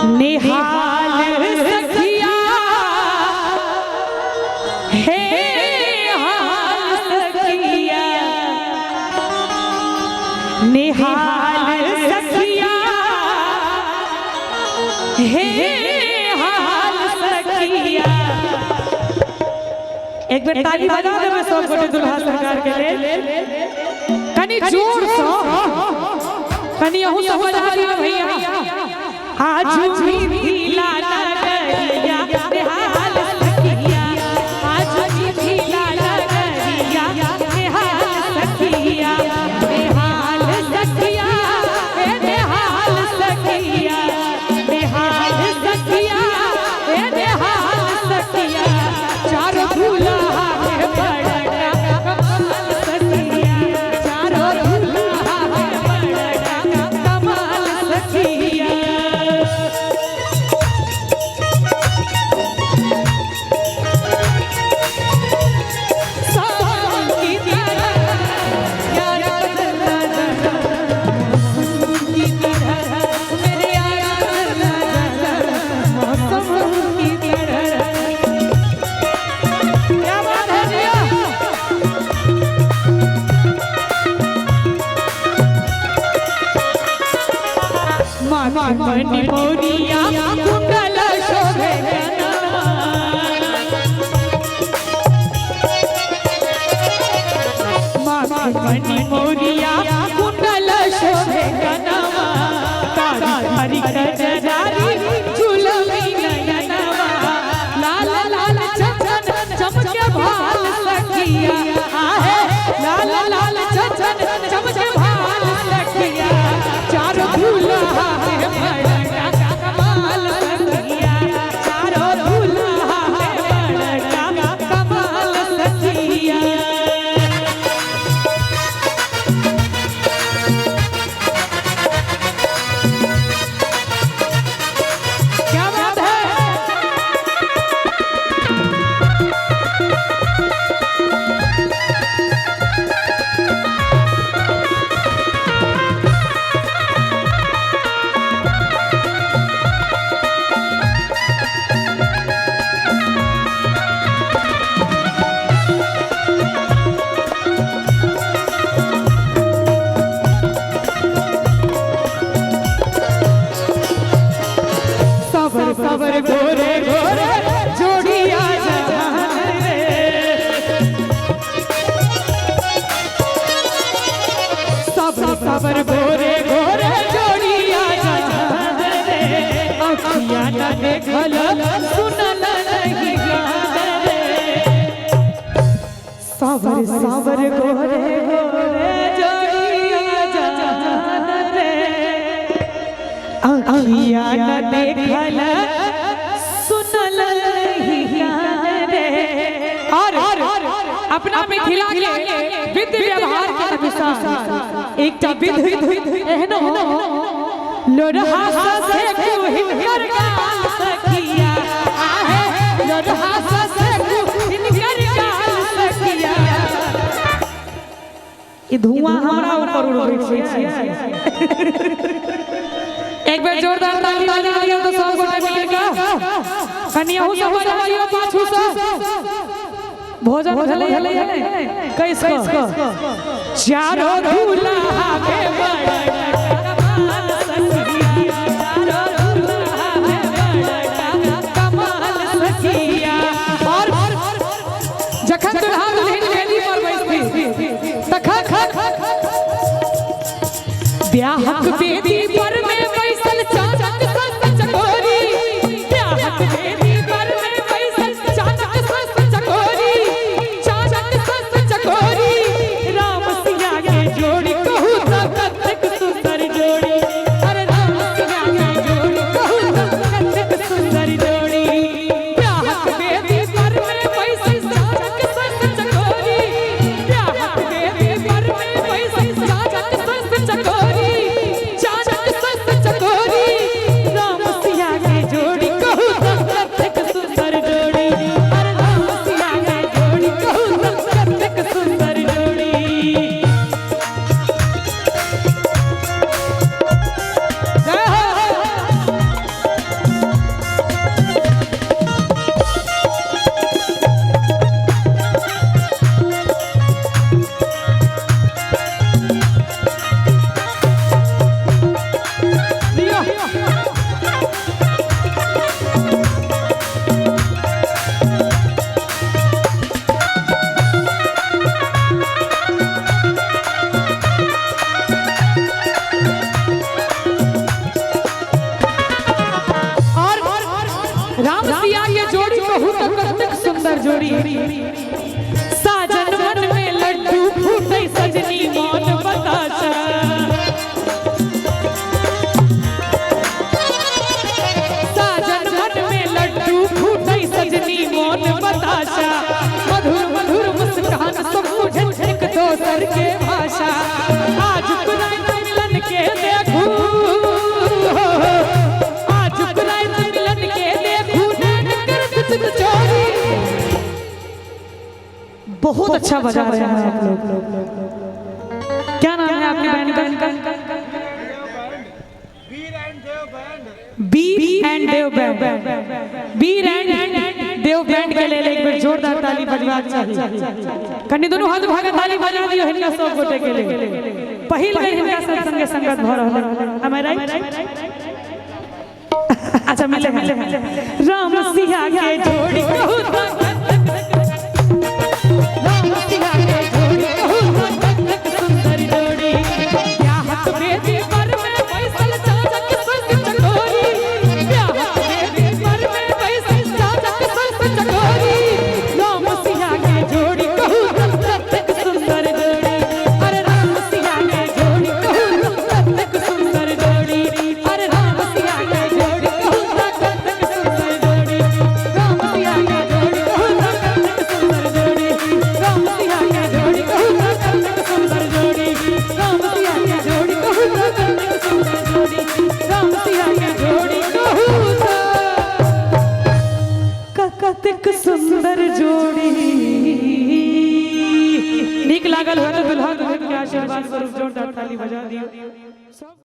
निहाल सखिया हे हाल सखिया निहाल सखिया हे हाल सखिया। एक बार ताली बजा देवे सब गोटे दुल्हा सरकार के लिए कनी जोर से कनी अहू सब बजा दियो भैया। आज भी लाला गरिया निहाल सखिया आज भी लाला गरिया निहाल सखिया निहाल सखिया निहाल सखिया निहाल सखिया निहाल सखिया चारों दूल्हा है बड़ा कमाल सखिया चारों दूल्हा है बड़ा कमाल सखिया। मणि मोरिया कुंडल शोभे मणि मोरिया कुंडल शोभे कनवा कारी कजरारी झुलमी नयनवा लाल लाल चंचन चमके भाल सखिया आहे लाल लाल चंचन चमके भाल सखिया चारों दूल्हा सबर गोरे गोरे जोड़िया जहान रे सबर गोरे गोरे जोड़िया जहान रे अखिया न देखल सुनल नहीं गान रे सबर गोरे गोरे जोड़िया जहान रे अखिया न देखल सुनल नहीं गान रे। और अपना पे खिला के विधि व्यवहार के अनुसार एक विधि एहन हो लोरहा से हिनकर गाल सखिया आहे लोरहा से हिनकर गाल सखिया। ये धुआं हमरा ऊपर उड़ै छै। एक बार जोरदार ताली बजा दियो तो सब गोटे मिलकर कनिया हो सब बजाइयो पाछू से भोजन भले कैसे चारों दूल्हा के बड़ा कमाल सखिया चारों दूल्हा के बड़ा कमाल सखिया। और जखन दूल्हा दुल्हन वेदी पर बैठती तखन ब्याहक वेदी पर में बैसल चाचक सस चकोरी ब्याहक वेदी पर में बैसल चाचक सस चकोरी चाचक सस चकोरी राम सिया के जोड़ी कहू तो कतक सुंदर जोड़ी अरे राम सिया के जोड़ी कहू तो कतक सुंदर जोड़ी ब्याहक वेदी पर में बैसल चाचक सस चकोरी ब्याहक वेदी पर में बैसल चाचक सस चकोरी साजन मन में लड्डू फूटे सजनी मौन बताशा साजन मन में लड्डू फूटे सजनी मौन बताशा मधुर मधुर मुस्कान सब मुझे एक दोसर के भाषा आज पुराना मिलन के देखूं आज पुराना मिलन के देखूं चोरी बहुत अच्छा बजा रहे हैं आप लोग। क्या नाम है आपकी बैंड का? बीर एंड देव बैंड। बीर एंड देव बैंड के लिए एक बार जोरदार ताली बजवा चाहिए। कन्नी दोनों हाथ भागा ताली बजा दियो हिन्ना सब गोटे के लिए। पहिल बेर हिन्ना संगे संगत भ रहल am I right? अच्छा मिले राम सिया के जोड़ी कहू राम सिया के जोड़ी कहू सुंदर जोड़ी ब्याहत बेदी पर में बैसल चाचक संग चकोरी ब्याहत बेदी पर में बैसल चाचक संग चकोरी राम सिया के जोड़ी कहू सुंदर जोड़ी अरे राम सिया के जोड़ी कहू सुंदर जोड़ी अरे राम सिया के जोड़ी कहू सुंदर जोड़ी राम सिया के जोड़ी कहू सुंदर जोड़ी राम सिया के जोड़ी कहू सुंदर जोड़ी राम सिया के जोड़ी कहू सुंदर जोड़ी राम सिया के जोड़ी कहू कतेक सुंदर जोड़ी। नीक लागल हो तो दुल्हा दुल्हन के आशीर्वाद स्वरूप जोरदार ताली बजा दियो।